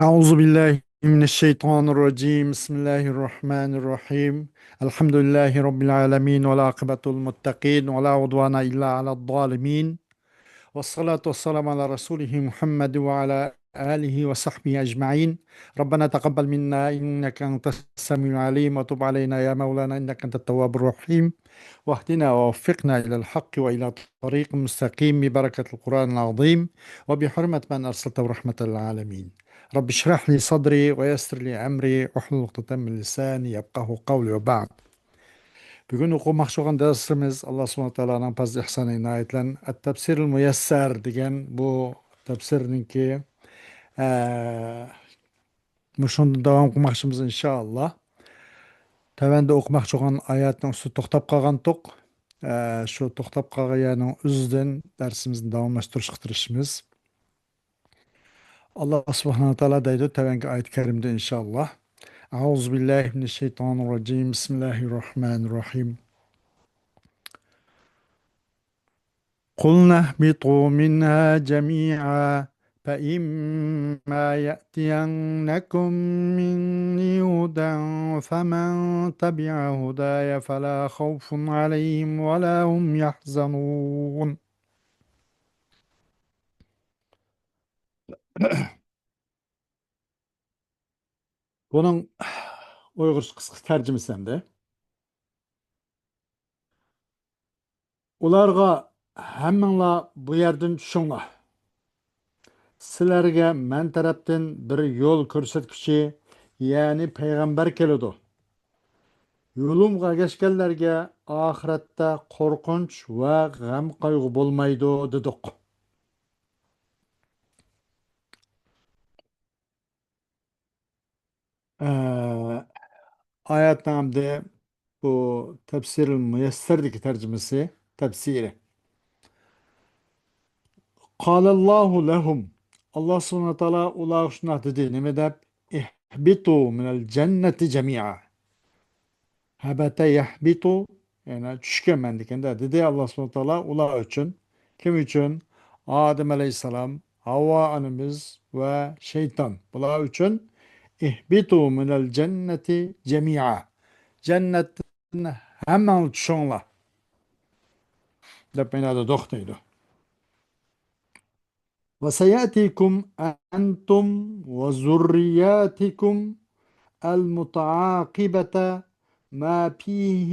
أعوذ بالله من الشيطان الرجيم بسم الله الرحمن الرحيم الحمد لله رب العالمين والعاقبة المتقين ولا عدوان إلا على الظالمين والصلاة والسلام على رسوله محمد وعلى آله وصحبه أجمعين. ربنا تقبل منا إنك أنت السميع العليم وتب علينا يا مولانا إنك أنت التواب الرحيم واهدنا ووفقنا إلى الحق وإلى طريق مستقيم ببركة القرآن العظيم وبحرمة من أرسلته رحمة للعالمين. رب اشرح لي صدري ويسر لي أمري واحلل عقدة من لساني يفقهوا قولي وبعد. Bugün okumak olan dersimiz Allah subhanahu wa ta'ala'nın fazl ihsan inayetiyle At-Tefsir Müyesser degan bu tefsirninki muşunda devam qilmoqchimiz inşallah. Tövende okumak olan ayetning üstü to'xtab qolgan to'q. Shu to'xtab qolgan yerning o'zidan darsimizni davomlashtirishga tirishimiz. Allah subhanahu wa ta'ala deydi tövenge ayet-i kerimde inşallah. Euzubillahimineşşeytanirracim. Bismillahirrahmanirrahim. قلنا اهبطوا منها جميعا فإما يأتينكم مني هدى فمن تبع هداي فلا خوف عليهم ولا هم يحزنون. Bunun Uygurca kısa tercümesinde ularga hemminglar bu yerden tushinglar. Sizlarga men tarafdan bir yo'l ko'rsatguchi, ya'ni payg'ambar keladi. Yo'limga ergashganlarga oxiratda qo'rqinch va g'am qayg'u bo'lmaydi dedik. Ee, Ayetnamda bu tefsir-i müyesserdeki tercümesi tefsiri. Kalallahu lehum. Allah subhanahu wa ta'ala ular şuna dedi. Ne dep? İhbitu minel cenneti cemi'a. Habete yahbitu. Yani düşkemen dikende dedi Allah subhanahu wa ta'ala ular için. Kim için? Adem aleyhisselam, Havva anımız ve şeytan. Bular için ihbitu minel cenneti cemi'a. Cennetin hemen tuşunla. Dep beni adı doktaydı. وسيأتيكم أنتم وذرياتكم المتعاقبة ما فيه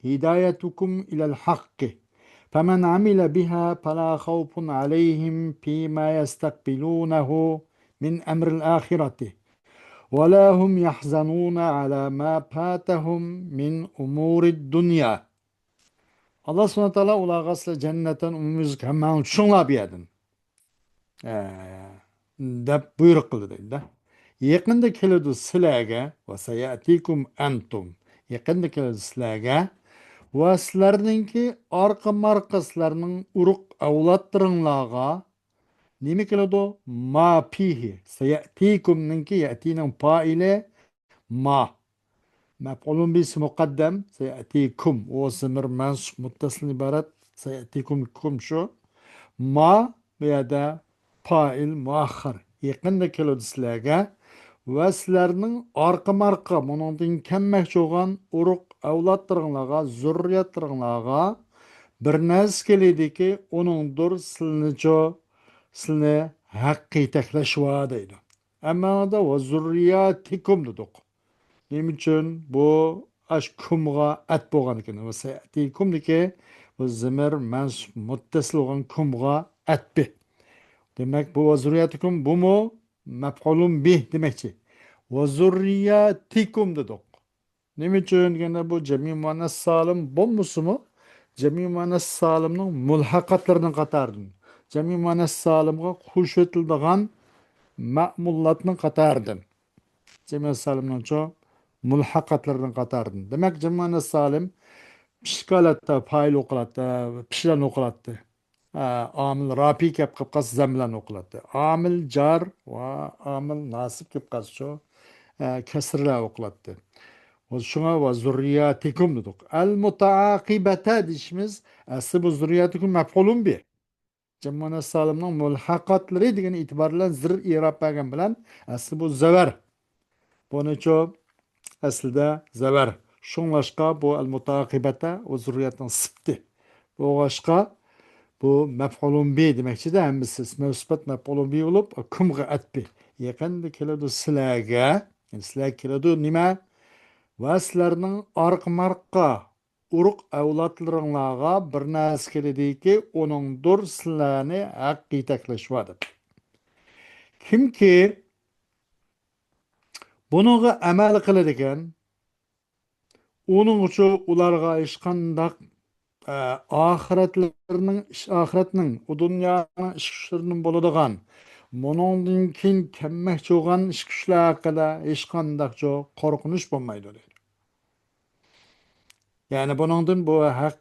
هدايتكم إلى الحق فمن عمل بها فلا خوف عليهم فيما يستقبلونه من أمر الآخرة ولا هم يحزنون على ما فاتهم من أمور الدنيا. Allah subhanahu wa ta'ala ula gasla cennetten umumuzk hemen şunla bir edin. Deb buyruq qildi deydi. Yaqinda keladi sizlarga va sayatikum antum. Yaqinda keladi sizlarga va sizlarningki orqa marqa sizlarning urug' avlodlaringlarga nima keladi? Ma fihi. Sayatikumninki yatining faili ma. Maf'ulun bisi muqaddam sayatikum. O zamir mansub muttasil ibarat sayatikum kum şu. Ma veya da fail muahhar yaqinda keladi sizlarga va sizlarning orqa marqa buningdan kelmoqchi bo'lgan urug' avlodlaringlarga zurriyatlaringlarga bir narsa keladiki uningdir sizlarni haqiqiy taklashva deydi. Ammo da va zurriyatikum dedik. Nima uchun bu ash kumga at bo'lgan ekan. Va sayatikumniki bu zamir mansub muttasil bo'lgan kumga atbi. Demek bu ve zürriyetikum bu mu? Mef'ulun bih demekçi. Ve zürriyetikum dedik. Ne için gene bu cemi muannes salim bommusu mu? Cemi muannes salimning mulhaqatlarının qatarıdın. Cemi muannes salimga xush etildigan ma'mullatning qatarıdın. Cemi muannes salimning cho mulhaqatlarının qatarıdın. Demek cemi muannes salim pishkalatda fayl o'qiladida pishlan o'qiladida. Amil rapi kep qilib zamlan o'qiladi. Amil jar va amil nasib kep qilib kasrlar o'qiladi. Shunga va zurriyatikum dedik. Al mutaaqibata deyishimiz asli bu zurriyatikum maf'ulun bi. Cemmona Salimning mulhaqatlari degan e'tibor bilan zir i'rob bergan bilan asli bu zavar. Buning aslida zavar. Shunglashqa bu al-mutaqibata o zurriyatning sifti. Bu boshqa bu maf'ulun bi demakchida hammasi ismi sifat maf'ulun bi bo'lib kumga atbi. Yaqinda keladi sizlarga, yani sizlar keladi nima? Va sizlarning orqa-marqa urug' avlodlaringlarga bir narsa keladiki, uningdir sizlarni haq yetaklashadi. Kimki bunga amal qiladi ekan, uning uchun ularga hech qanday ahiratning u dunyoning ish kuchlarining bo'ladigan buningdan keyin kelmoqchi bo'lgan ish kuchlar haqida hech qanday qo'rqinish bo'lmaydi deydi. Yani buningdan bu haq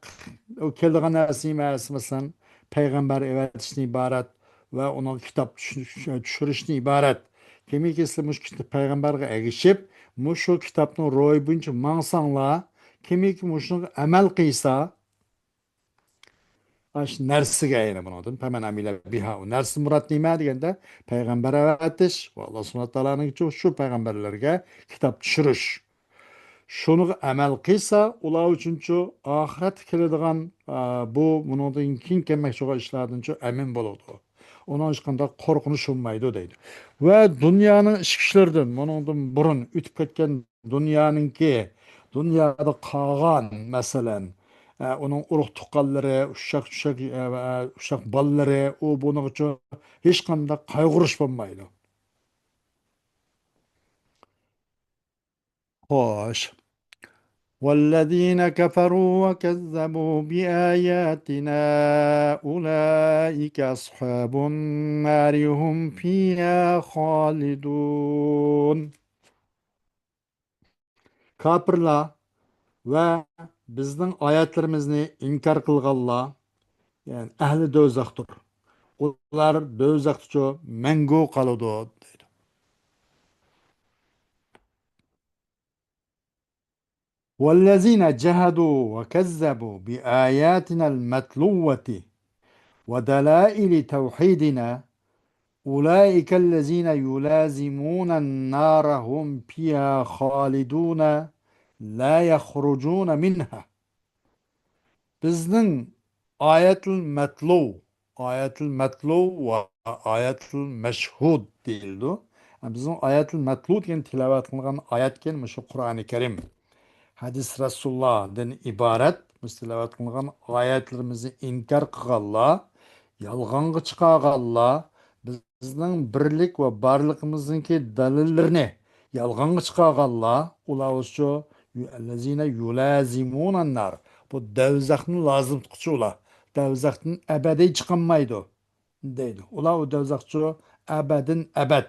o keladigan narsa emas, masalan payg'ambar evatishdan iborat va uni kitob tushirishdan iborat. Kimiki sizlar mush payg'ambarga ergishib, shu kitobning ro'yi bo'yicha mangsanglar, kimiki mushunga amal qilsa, aş narsiga ayni buningdan faman amila biha. Narsi murod nima deganda payg'ambar evatish va Alloh subhanahu va taoloning shu payg'ambarlarga kitob tushirish. Şunu amal qilsa, ular uchunchu oxirat keladigan bu bundan keyin kelmoqchi bo'lgan ishlardan amin bo'ladi. Ona hech qanday qo'rqinish bo'lmaydi deydi. Va dunyoning ish kuchlaridan, bundan burun o'tib ketgan dunyoninki, dunyoda qolgan masalan, uning urug' tuqqanlari, ushaq bolalari, u buning uchun hech qanday qayg'urish bo'lmaydi. Xo'sh. والذين كفروا وكذبوا بآياتنا أولئك أصحاب النار هم فيها خالدون. Kapırlar ve bizden ayetlerimizni inkar kılganlar, yani ehli dözaktır. Ular dözaktır, mengu kalıdı. والذين جهدوا وكذبوا بآياتنا المتلوة ودلائل توحيدنا أولئك الذين يلازمون النار هم فيها خالدون لا يخرجون منها. Bizning ayetul matlu ve ayetul meşhud deyildi. Yani bizim ayetul matlu degan tilovat qilgan oyat ekan, shu Qur'oni Karim. Hadis Resulullah'dan ibaret müstelavat kılgan ayetlerimizi inkar kıgallar, yalğanğı çıkargallar, bizning birlik ve barlığımızdaki dalillerini yalğanğı çıkargallar, ular şu ellezine yulazimunan nar. Bu devzakni lazım tutkucu ular. Devzaktan ebedi çıkanmaydı deydi. Ular o devzakçı ebedin ebed.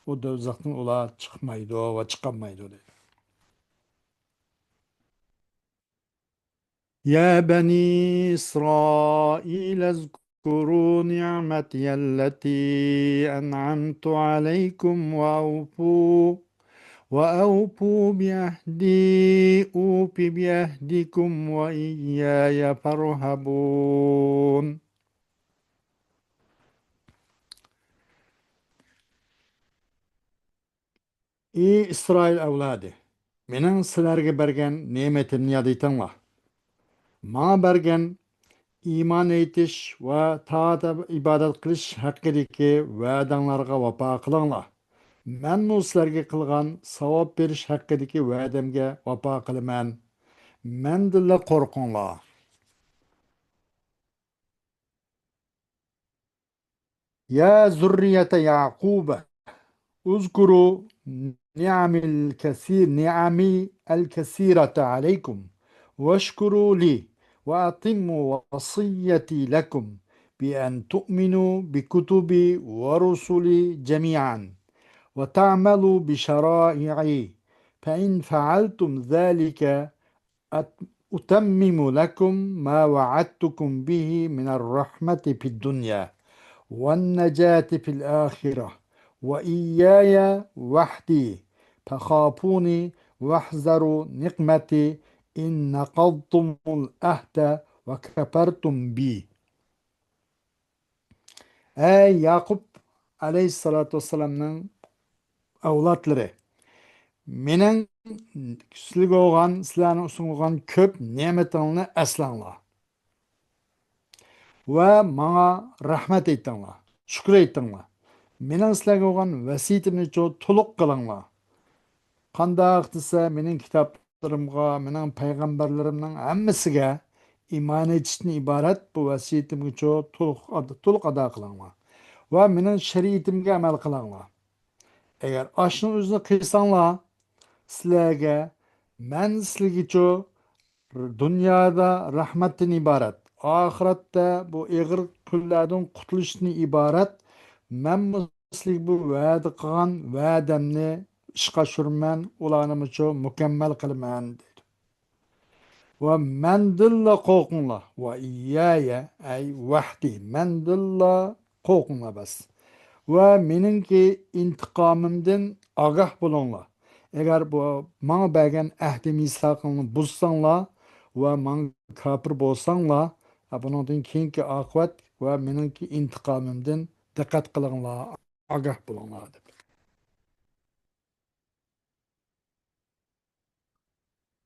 O devzaktan ular çıkmaydı ve çıkanmaydı deydi. يا بني إسرائيل اذكروا نعمتي التي أنعمت عليكم وأوفوا بعهدي أوف بعهدكم وإياي فارهبون. إي إسرائيل أولادي منن سلرge bergen nimetimni yadıytanlar. Ma bergen iman etiş ve taata ibadet kılış hakkındaki va'danglarga vafo qilinglar. Men sizlarga qilgan savob berish haqqidagi va'damga vafo qilaman. Mendilla qo'rqinglar. Ya zurriyata Yaquba uzkuru ni'ami el-kesirata aleykum واشكروا لي وأتموا وصيتي لكم بأن تؤمنوا بكتبي ورسلي جميعا وتعملوا بشرائعي فإن فعلتم ذلك أتمم لكم ما وعدتكم به من الرحمة في الدنيا والنجاة في الآخرة وإياي وحدي فخافوني واحذروا نقمتي إن نقضتم الأهد وكفرتم بي. Ey Yakup aleyhissalatu vesselamның avlodlari, mening sizlarga olgan, sizlarning ustimga olgan ko'p ne'matimni eslanglar va menga rahmat aytinglar, shukr aytinglar. Mening sizlarga olgan vasiyatimni to'liq qilinglar. Qandaq desa, mening kitoblarimga, mening payg'ambarlarimning hammasiga iymon etishdan iborat bu vasiyatimga to'liq ado qilinglar va mening shariatimga amal qilinglar. Agar ashning o'zini qilsanglar, sizlarga men sizlarga dunyoda rahmatdan iborat, oxiratda bu ig'ir kunlardan qutulishdan iborat. Men sizlarga bu va'da qilgan va'damni ishga oshirman, ularni mukammal qilaman dedi. Va mendilla qo'rqinglar va iyaya ay vahdi mendilla qo'rqinglar bas. Va meningki intiqomimdan ogoh bo'linglar. Agar bu menga bergan ahdi misoqimni buzsanglar va men kofir bo'lsanglar, bundan keyingi oqibat va meningki intiqomimdan diqqat qilinglar, ogoh bo'linglar deb.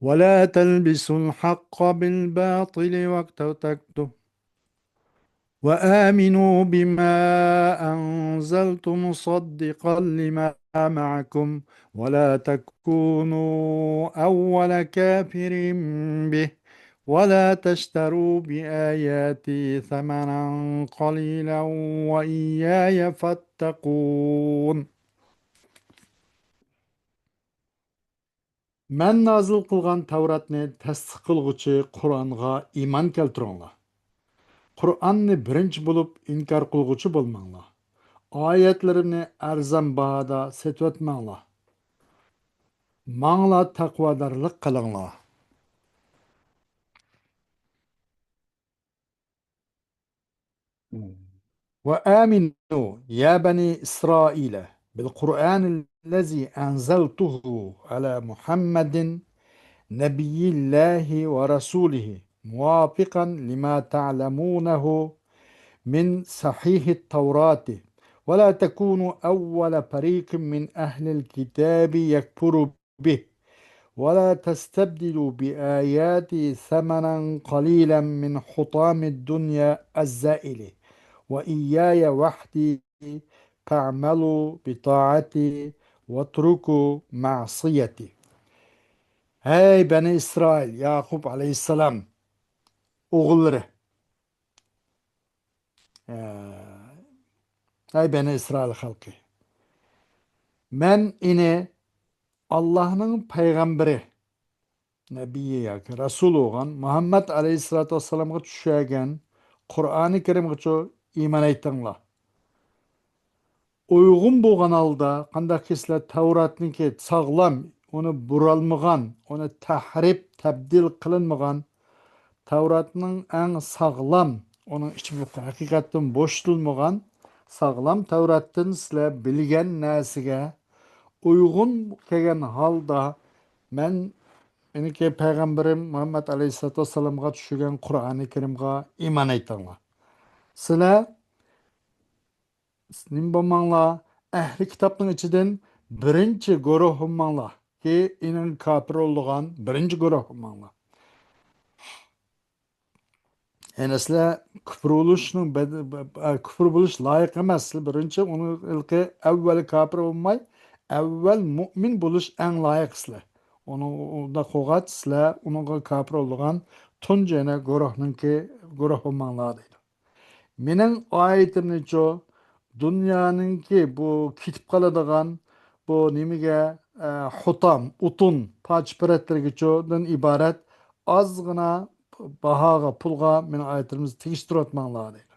ولا تلبسوا الحق بالباطل وتكتموا وآمنوا بما أنزلت مصدقا لما معكم ولا تكونوا أول كافر به ولا تشتروا بآياتي ثمنا قليلا وإياي فاتقون. Мен назыл қылған Тәуратны тәсдиқ қылғычы Құранға иман келтіріңлар. Құранны бірінші болып инкар қылғычы болмаңлар. Ayetlerini arzan bahada setvetmanglar. Mangla takvadarlık kılыңlar. وآمنوا يا بني إسرائيل بالقرآن الذي أنزلته على محمد نبي الله ورسوله موافقا لما تعلمونه من صحيح التوراة ولا تكونوا أول فريق من أهل الكتاب يكفر به ولا تستبدلوا بآياتي ثمنا قليلا من حطام الدنيا الزائل وإياي وحدي فاعملوا بطاعتي واتركوا معصيتي. Hey Beni İsrail, Yakup Aleyhisselam oğulları. Hey Beni İsrail halkı. Men ini Allah'ın peygamberi, Nebiye yoki Rasul olgan Muhammed Aleyhisselatü Vesselam'a tushgan Qur'oni Karimga iymon aytinglar. Uygun bo'lgan holda qandaki sizlar Tavratniki sog'lom, uni buralmagan, uni tahrif, tabdil qilinmagan Tavratning eng sog'lom, uning ichi haqiqatdan bo'shitilmagan sog'lom Tavratdan sizlar bilgan narsaga uygun kelgan holda men meniki payg'ambarim Muhammad Aleyhisselatü Vesselam'a tushgan Qur'oni Karimga iymon aytinglar. Sizlar nim bo'lmanglar, ahli kitobning ichidan birinchi guruh bo'lmanglar ki inin kofir bo'lgan birinchi guruh bo'lmanglar. Yani sizlar kufr bo'lish loyiq emas. Sizlar birinchi uni ilki avval kofir bo'lmay, avval mu'min bo'lish eng loyiq sizlar. Uni unda qo'g'at sizlar unga kofir bo'lgan tunji guruh bo'lmanglar deydi. Mening oyatimni dunyoninki bu ketib qoladigan bu nimaga hutam, utun, pochpiratlargachodan iborat ozgina bahoga, pulga mening oyatimizni tegishtirayotmanglar deydi.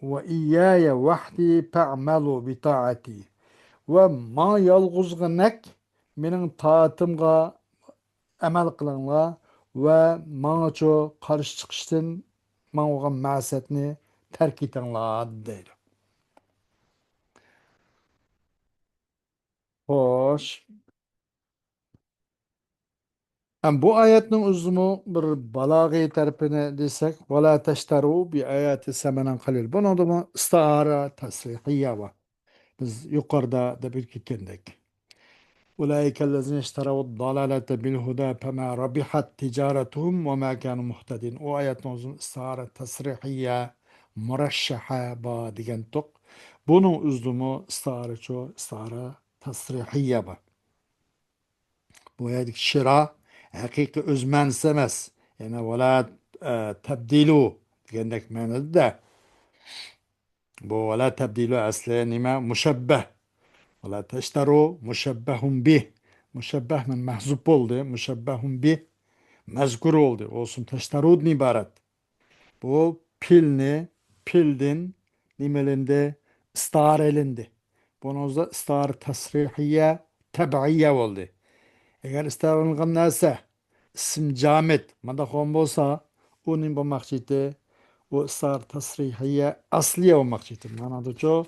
Va iyaya vahdi fa'malu bi ta'ati. Va ma yolg'izg'inak mening taatimga amal qilinglar va menga qarshi chiqishdan man olgan ma'siyatni tark etinglar deydi. Xo'sh, Bu ayetning uzunu bir balag'iy tarafini desak, "Vala tashtaru bi ayati samanan qalil." Bunda mı istiara tasrihiyya var. Biz yukarıda da bir ketdik. أولئك الذين اشتروا الضلالة بالهدى فما ربحت تجارتهم وما كانوا مهتدين. O ayet uzun istihara tasrihiyye murashşaha ba degan tuq. Bunun uzlumu istihara ço istihara tasrihiyye ba. Bu ayet şira hakiki özmensi emas. Yani wala tebdilu degandek ma'noda da. Bu wala tebdilu asli nima mushabbeh. Wala teşteru muşebbehun bih. Muşebbeh men mahzup oldu. Muşebbehun bih mezkur oldu. Olsun teşterudun ibaret. Bu pilni, pildin nimelinde istar elindi. Bunuzda istar tasrihiye teb'iyye oldu. Eğer istar olungan neyse isim camit madakon bolsa onun bu makçiti o istar tasrihiye asliye o makçiti. Manada ço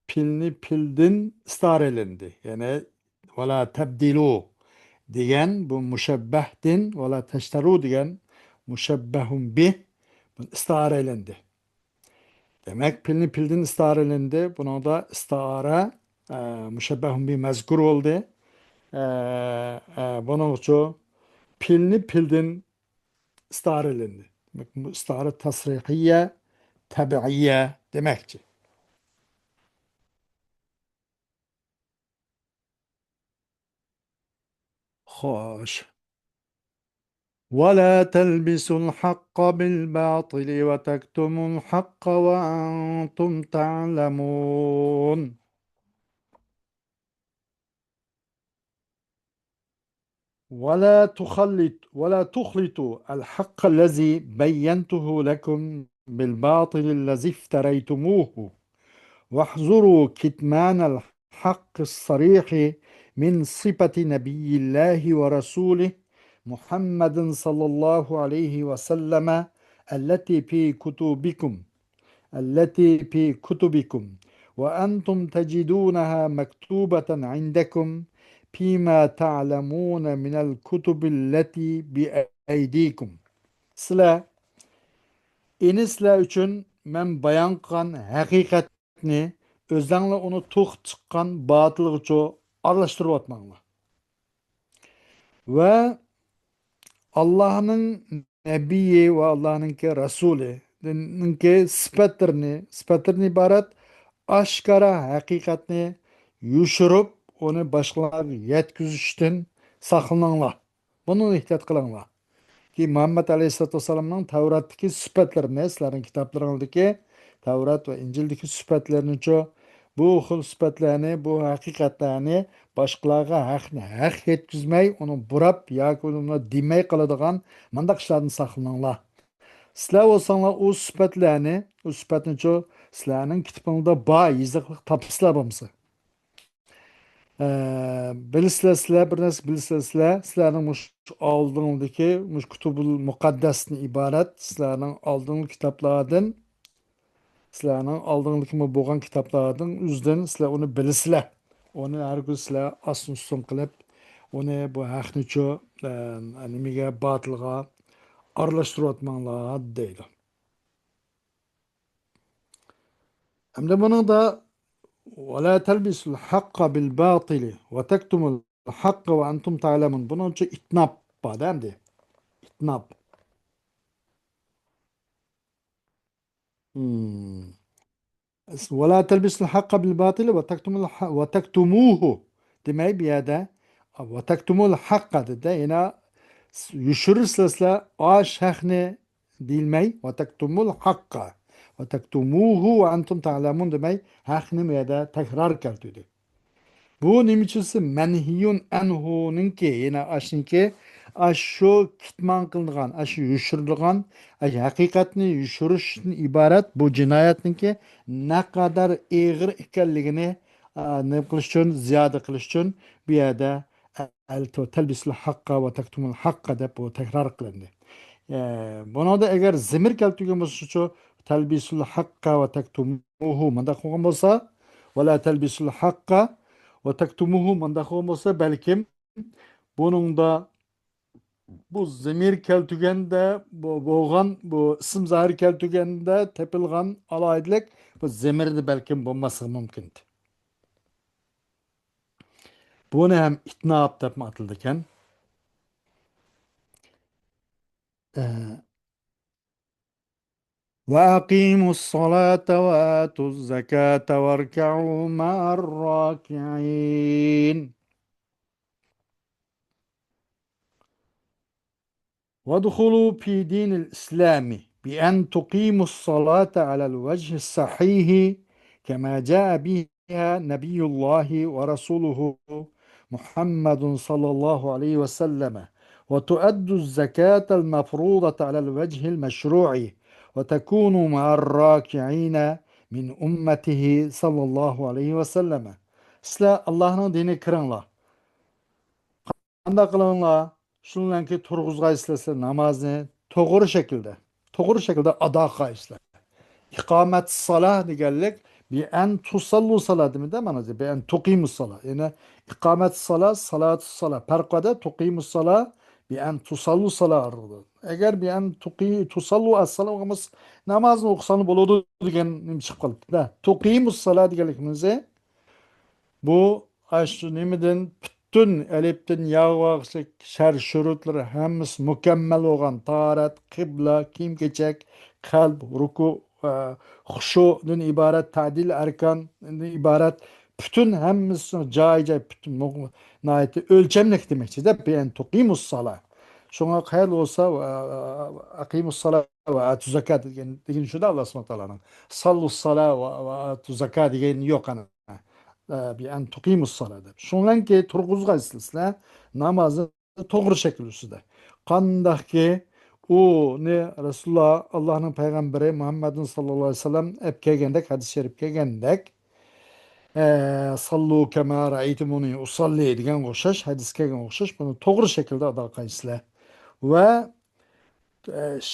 pilni pildin istar elindi. Yani vela tebdilu degan bu mushabbahdin vela teşteru degan mushabbahun bih istara elendi. Demek pilni pildin istara elendi. Buna da istara mushabbahun bih mezkur oldu. Bunun için pilni pildin istara elendi. Demek bu istara tasrihiye tabiiye demekçi. Hoş. ولا تلبسوا الحق بالباطل وتكتموا الحق وأنتم تعلمون. ولا تخلطوا الحق الذي بينته لكم بالباطل الذي افتريتموه واحذروا كتمان الحق الصريح من صفة نبي الله ورسوله محمد صلى الله عليه وسلم التي في كتبكم التي في كتبكم وأنتم تجدونها مكتوبة عندكم فيما تعلمون من الكتب التي بأيديكم. Sizler enisler üçün men bayan qan haqiqatni özüňle onu tuq çıqqan batılgıço arlaştırıp atmaňlar. Ve Allah'ın Nebiyi ve Allah'ın ki Resulü ki sıfatlarını ibaret aşkara hakikatni yuşurup onu başkalarına yetkizişten saklananlar. Bunu ihtiyat kılanlar. Ki Muhammed Aleyhisselatü Vesselam'ın Tevrat'taki sıfatlarını, sizlerin kitaplarındaki Tevrat ve İncil'deki sıfatlarını çoğu bu hıl sıfatlarını, bu hakikatlerini başkalarına hak yetkizmey, onu burap, ya onu demey kılıdığın mandak işlerden saklananlar. Sizler olsanlar o sıfatını çoğu sizlerin kitabında bağ, izliklik tapıslar bulmuşsa. Bilisizler sizler bir narsa bilisizler sizler sizlerning mush oldingizdagi mush kutubul muqaddasdan iborat sizlerning oldingi bo'lgan kitoblardan o'zidan sizlar uni bilisizlar. Uni har kun sizlar asl ustum qilib uni bu haqnicho nimaga botilga aralashtirayotmanglar deydi. Hamda buni da ولا تلبسوا الحق بالباطل وتكتموا الحق وأنتم تعلمون. Bunun için itnab var değil mi? İtnab. Hmm. ولا تلبسوا الحق بالباطل وتكتموه demeyi bir yerde وتكتموا الحق dedi. Yine yuşurursa aş hakni bilmey وتكتموا الحق وتكتموه وأنتم تعلمون demeyi hakni bir yerde tekrar keltüdü. Bu nimiçisi menhiyun enhu'nunki yine aşınki aşu kitman kılıngan, aşu yuşurulgan, aşu hakikatni yuşuruşun ibaret bu cinayetninki ne kadar ağır ikelligini ne kılış için, ziyade kılış için bir yerde telbisul hakka ve tektumul hakka dep bu tekrar kılındı. Buna da eğer zemir keltügen bolsa şu telbisul hakka ve tektumuhu manda kogan bolsa ve la telbisul hakka ve tektumuhu manda kogan bolsa belkim bunun da Bu zemir keltugende bu boğan bu isim zahir keltugende tepilgan alaydık bu zemirde belki bulması mümkün. Bunu hem itnab deb atıldıken وأقيموا الصلاة وآتوا الزكاة واركعوا مع الراكعين وادخلوا في دين الإسلام بأن تقيموا الصلاة على الوجه الصحيح كما جاء بها نبي الله ورسوله محمد صلى الله عليه وسلم وتؤدوا الزكاة المفروضة على الوجه المشروع وتكونوا مع الراكعين من أمته صلى الله عليه وسلم. Sizler Allah'ın dini kırınlar. Anda kılınla, şunlanki turguzgaysızlar namazını toğru şekilde ada kaysızlar. İkamet salah digerlik bi en tusallu salah demi de manası bi en tuqimus salah. Yani ikamet salah, salatu salah. Perkada tuqimus salah bi en tusallu salah arıdı. Eğer bi en tusallu as salah olmaz namazını okusanı buludu digen çıkıp kalıp. Da tuqimus salah digerlik müze bu aşçı bütün eliptin yağvaqsık şer şurutları hemimiz mükemmel olan taharet, kıbla, kim geçecek, kalp, ruku, huşu'dan ibaret, tadil erkan'dan ibaret bütün hemimiz caice bütün nayeti ölçemlik demekçi de ben tuqimus salah. Şuna hayır olsa akimus salah ve atu zakat degen şu da Allah subhanahu wa ta'ala'nın sallu salah ve atu zakat degen yok ana. بأن تقيموا الصلاة. Şunlan ki turguzgaysızlar namazı doğru şekilde. Kandak ki o ne Resulullah Allah'ın peygamberi Muhammed'in sallallahu aleyhi ve sellem hep kegendek hadis-i şerif kegendek sallu kema ra'aytumuni usalli degan o'xshash hadis kelgan o'xshash buni to'g'ri shaklda ado qilasizlar va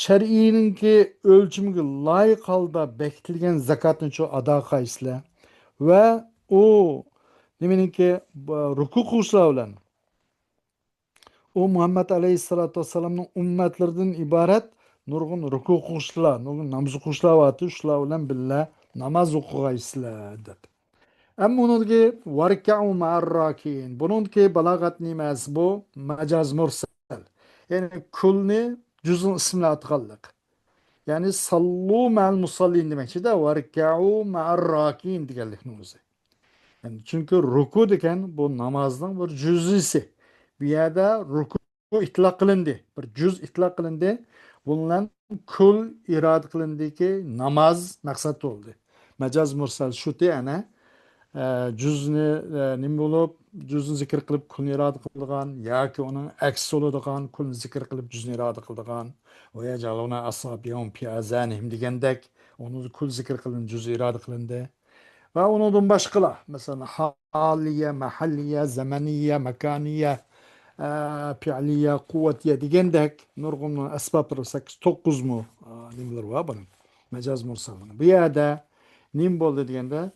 shar'iyninki o'lchimiga loyiq holda bekitilgan zakatni ado qilasizlar va u nimaninki ruku qilishlar bilan u Muhammad alayhissalotu vassalamning ummatlaridan iborat nurg'un ruku qilishlar nurg'un namoz o'qishlar shular bilan birga namoz o'qiysizlar deb. Amma uniki varka'u ma'arrakin. Bununki balogat nimasi bu majaz mursal. Ya'ni kulni juz'un ismini atganlik. Ya'ni sallu ma'al musallin demakchi-da varka'u ma'arrakin deganlikni o'zi. Yani çünkü ruku deken bu namazın bir cüzisi. Bir yerde ruku itlak kılındı. Bir cüz itlak kılındı. Bundan kul irad kılındı ki namaz maksat oldu. Mecaz mursal şu ana cüzni nim bulup cüzni zikir kılıp kulni irad kıldıgan yoki onun aksi oladigan kulni zikir kılıp cüzni irad kıldıgan ve yecaluna asabiyum pi azanihim degandek onu kul zikir kılın cüz irad kılındı. Ve ondan başkalar. Mesela haliye, mahalliye, zamaniye, mekaniye, fiiliye, kuvvetiye degandek nurg'un asboblar 8-9 mu nimalar var bunun. Mecaz mursalının. Bu yerda nim bo'ldi deganda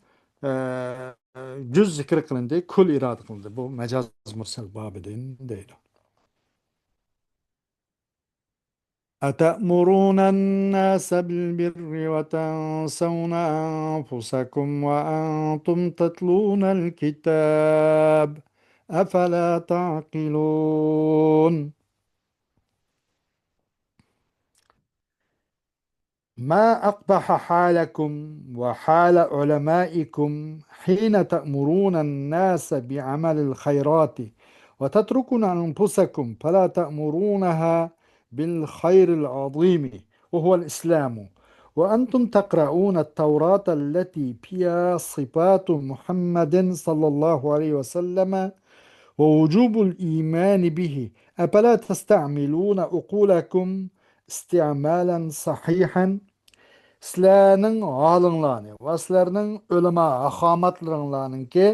juz zikr qilindi, kul irod qilindi. Bu mecaz mursal bobidan deydi. أتأمرون الناس بالبر وتنسون أنفسكم وأنتم تتلون الكتاب أفلا تعقلون ما أقبح حالكم وحال علمائكم حين تأمرون الناس بعمل الخيرات وتتركون أنفسكم فلا تأمرونها بالخير العظيم وهو الإسلام وأنتم تقرؤون التوراة التي فيها صفات محمد صلى الله عليه وسلم ووجوب الإيمان به أفلا تستعملون عقولكم استعمالا صحيحا sizlarning holinglarni va sizlarning o'lama ahomatlaringlarninki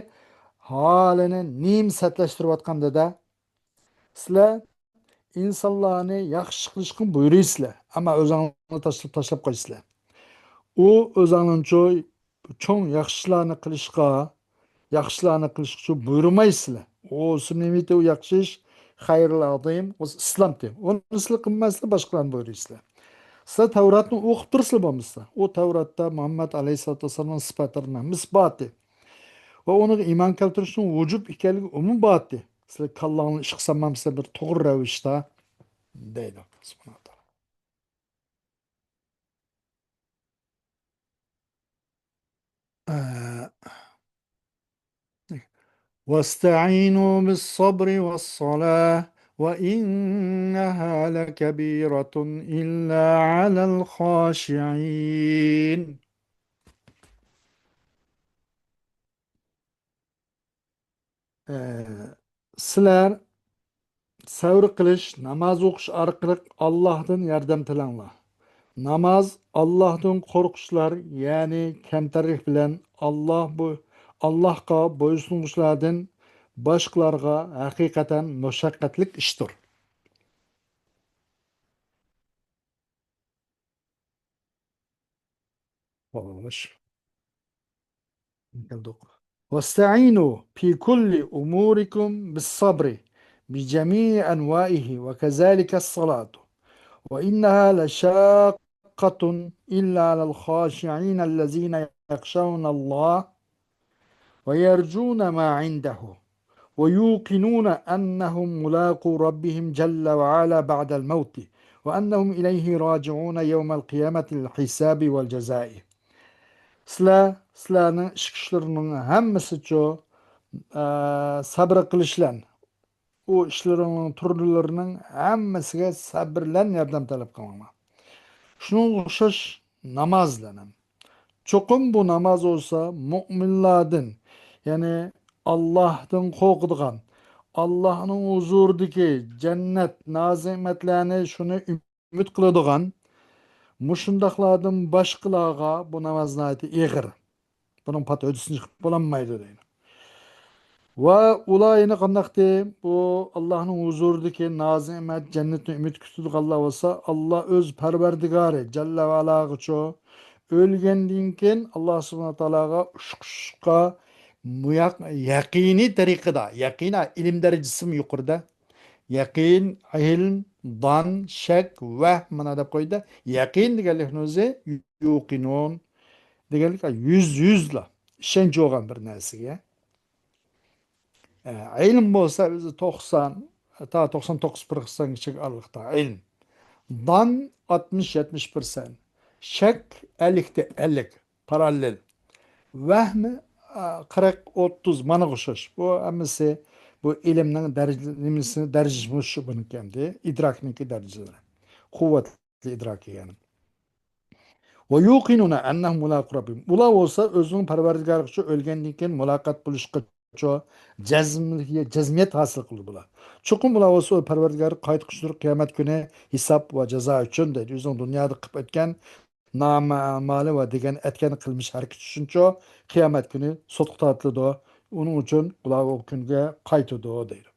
holini nimsatlashtirayotganda sizlar insonlarni yaxshi qilishga buyuraysizlar ammo o'zinglarni tashlab qo'yaysizlar u o'zinglarcha cho'ng yaxshilarni qilish uchun buyurmaysizlar u yaxshi ish Hayırlı adayım. O İslam deyim. Onu sizler kılmazsa başkalarını buyuruyorlar. Sizler Tevrat'ını okup durursunuz olmasa. O Tevrat'ta Muhammed Aleyhisselatü Vesselam'ın sıfatlarına misbatı. Ve onu iman keltirişinin vücub ikeligi umum batı. Sizler kallağını ışık sanmamsa bir doğru revişte deydi. Subhanallah. واستعينوا بالصبر والصلاة وإنها لكبيرة إلا على الخاشعين. Ee, Sizler savr qilish, namoz o'qish orqali Allohdan yordam tilanglar. Namoz Allohdan qo'rqishlar, ya'ni kamtarlik bilan Allohga bo'ysunishlardan boshqalarga haqiqatan mushaqqatlik ishdir. Xo'sh. واستعينوا في كل أموركم بالصبر بجميع أنواعه وكذلك الصلاة وإنها لشاقة إلا على الخاشعين الذين يخشون الله ويرجون ما عنده ويوقنون أنهم ملاقو ربهم جل وعلا بعد الموت وأنهم إليه راجعون يوم القيامة للحساب والجزاء. Sizlarning ish kuchlarining hammasi sabr qilishlan. U ishlarining turlarining hammasiga sabr bilan yordam talab qilaman. Shunga o'xshash namozlar ham. Cho'qim bu namoz olsa mu'minlardan, ya'ni Allohdan qo'rqadigan, Allohning huzuridagi jannat nazimatlarni shuni umid qiladigan mushundaqlardan boshqalarga bu namozni ig'ir. Bunun pat ödüsünü bulanmaydı deydi. Ve ulayını kandaktı bu Allah'ın huzurundaki nazimet cennetini ümit kütüdük Allah olsa Allah öz perverdigarı Celle ve Alâ'gı ço ölgendinken Allah subhanahu wa ta'alaga uşkuşka yakini tarikada yakina ilim derecesi mi yukarıda yakin, ilm, dan, şek, mana deb koydu. Yakin deganlik o'zi yuqinun deganlik yüzla ishonch bo'lgan bir narsaga. İlm bo'lsa o'zi 90 ta 99% aniqda ilm. Dan 60-70%. Shak 50'te 50 paralel. Vahmi 40-30 mana o'xshash. Bu hammasi bu ilmning darajasi shu buniki hamda idrokniki darajalari. Quvvatli idroki yani. Ve yuqinuna ennehum mulaqu rabbihim. Ular olsa özünün parvardigari uchun o'lgandan keyin muloqot bo'lishga jazmiyat hosil qildi bular. Chuqur bular olsa parvardigari qaytqushdir qiyomat kuni hisob va jazo uchun deydi. O'zining dunyoda qilib o'tgan noma'moli va degan aytgan qilmish harakat uchuncha qiyomat kuni sotqa tortiladi. Uning uchun ular o kunga qaytadi deydi.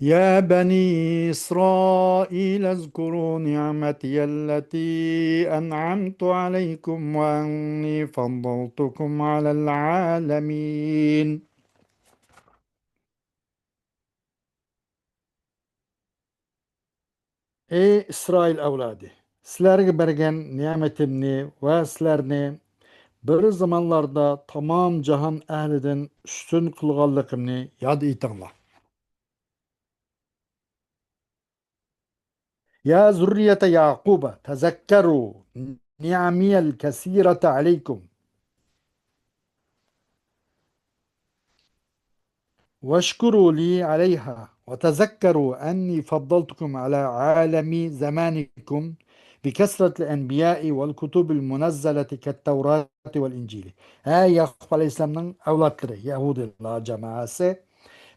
يا بني إسرائيل اذكروا نعمتي التي أنعمت عليكم وأني فضلتكم على العالمين. Ey İsrail avladı! Sizlerge bergen nimetimni ve sizlerni bir zamanlarda tamam cahan ehliden üstün kılgallıkımni yad etinglar. Ya zürriyete Yakuba tezekkeru ni'amiyel kesirete aleykum. واشكروا لي عليها وتذكروا أني فضلتكم على عالم زمانكم بكثرة الأنبياء والكتب المنزلة كالتوراة والإنجيل. ها Yakup Aleyhisselam'ın evlatları Yahudiler cemaası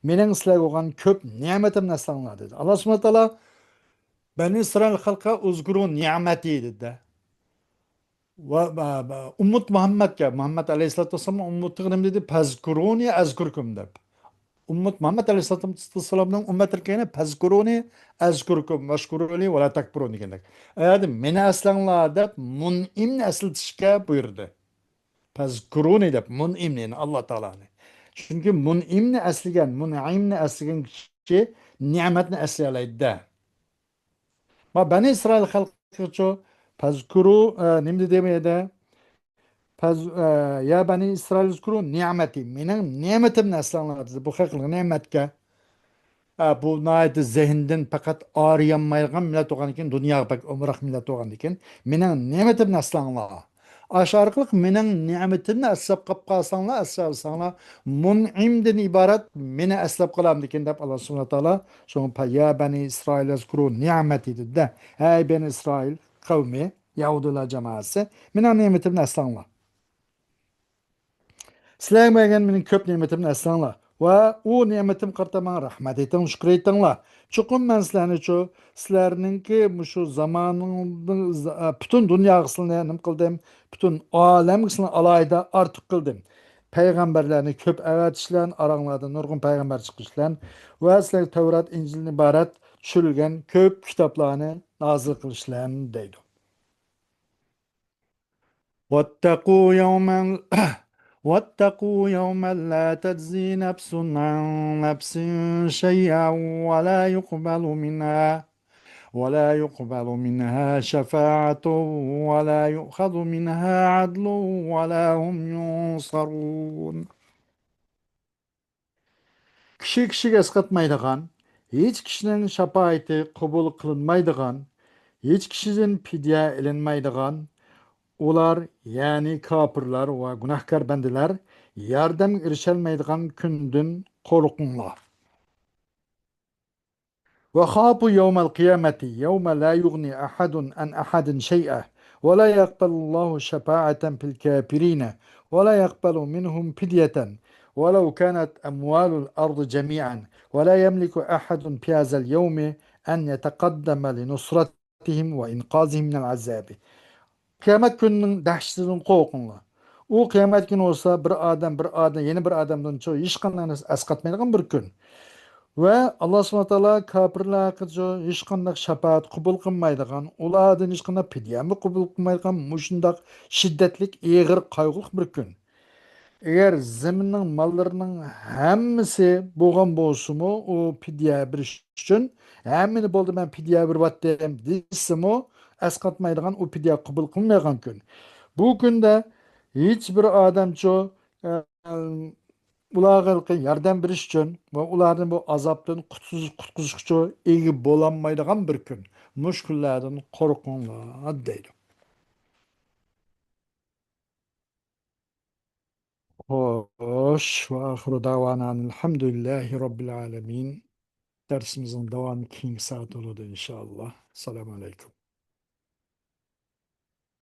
menin sizlerge olan köp nimetimle sanlar dedi. Allah subhanahu wa ta'ala ben İsrail halka uzgurun nimeti dedi. Ve Ummet Muhammed ya Muhammed Aleyhisselatü Vesselam ummetine dedi pezkuruni ezkurkum dedi. Ummet Muhammed Aleyhisselam'ın ümmetirkene pezkuruni ezkurukum veşkuruni ve la takburuni demek. Yani meni aslanlar deb mun'imni asıltışka buyurdu. Pezkuruni deb mun'imni Allah Teala'ni. Çünkü mun'imni esligen, mun'imni esligen kişi nimetni esleyelaydı. Ma Bani İsrail halkı ço pazkuru nimdi demeye de ya Bani İsrail zkuru nimeti. Minin nimetimni esleyelaydı. Bu haklı nimetke. Bu nayet zihinden fakat ağrıyanmaygan millet olan için dünya pek umrak millet olan için menen nimetim naslanla aşarkılık menen nimetimni aslap kap kalsanla asla mun'imden ibaret meni aslap kalam diken dep Allah subhanahu wa taala şoň pa ya bani İsrail ezkuru nimeti de hey bani İsrail kavmi Yahudiler cemaati menen nimetimni aslanla Sizlerge menin köp nimetimni eslanla. Ve o nimetim kartaman rahmet etin, şükür etinla. Çukum men sizlerni ço, sizlerninki şu zamanın, bütün dünya kısmını nim kıldım, bütün alem kısmını alayda artık kıldım. Peygamberlerini köp evet işlen, aranlarda nurgun peygamber çıkışlan ve sizler Tevrat, İncil'in ibaret çürülgen köp kitaplarını nazil kılışlan deydi. واتقوا يوما واتقوا يوما لا تجزي نفس عن نفس شيئا ولا يقبل منها شفاعة ولا يؤخذ منها عدل ولا هم ينصرون. Kişi kişiге ıskatmaydıgan, hiç kişinin şapaati kabul kılınmaydıgan, hiç kişinin fidye ilinmaydıgan, ular yani kapırlar ve günahkar bendiler yardım erişelmeydiğin kündün korkunlar. Ve khafu yevmel kıyameti yevme la yugni ahadun an ahadin şey'e ve la yakbalullahu şefaa'eten fil kafirine ve la yakbalu minhum fidyeten ولو كانت أموال الأرض جميعا ولا يملك أحد في هذا اليوم أن يتقدم لنصرتهم وإنقاذهم من العذاب. Kıyamet gününün dehşetinin korkunla. O kıyamet günü olsa yeni bir adamdan çoğu hiç kandan esqatmaydigan bir gün. Ve Allah subhanahu wa taala kapırlar hakkıca hiç kandak şefaat kubul kılmaydigan, ulardan hiç kandak pidyemi kubul kılmaydigan muşundak şiddetlik, eğir, kaygılık bir gün. Eğer zeminin mallarının hemmisi boğan bolsumu o pidye bir iş için hemmini boldu ben pidye bir vat deyim deysimi esqatmaydigan o pidye kubul kılmaydigan gün. Bu günde hiçbir adamçı e, ularga yardım beriş için ve ulardan bu azaptan kutkuzucu iyi bolanmaydigan bir gün. Muşkullardan korkunlar deydi. Hoş ve ahiru davanan elhamdülillahi rabbil alemin. Dersimizin devamı keyinki saat olur inşallah. Selamun aleyküm.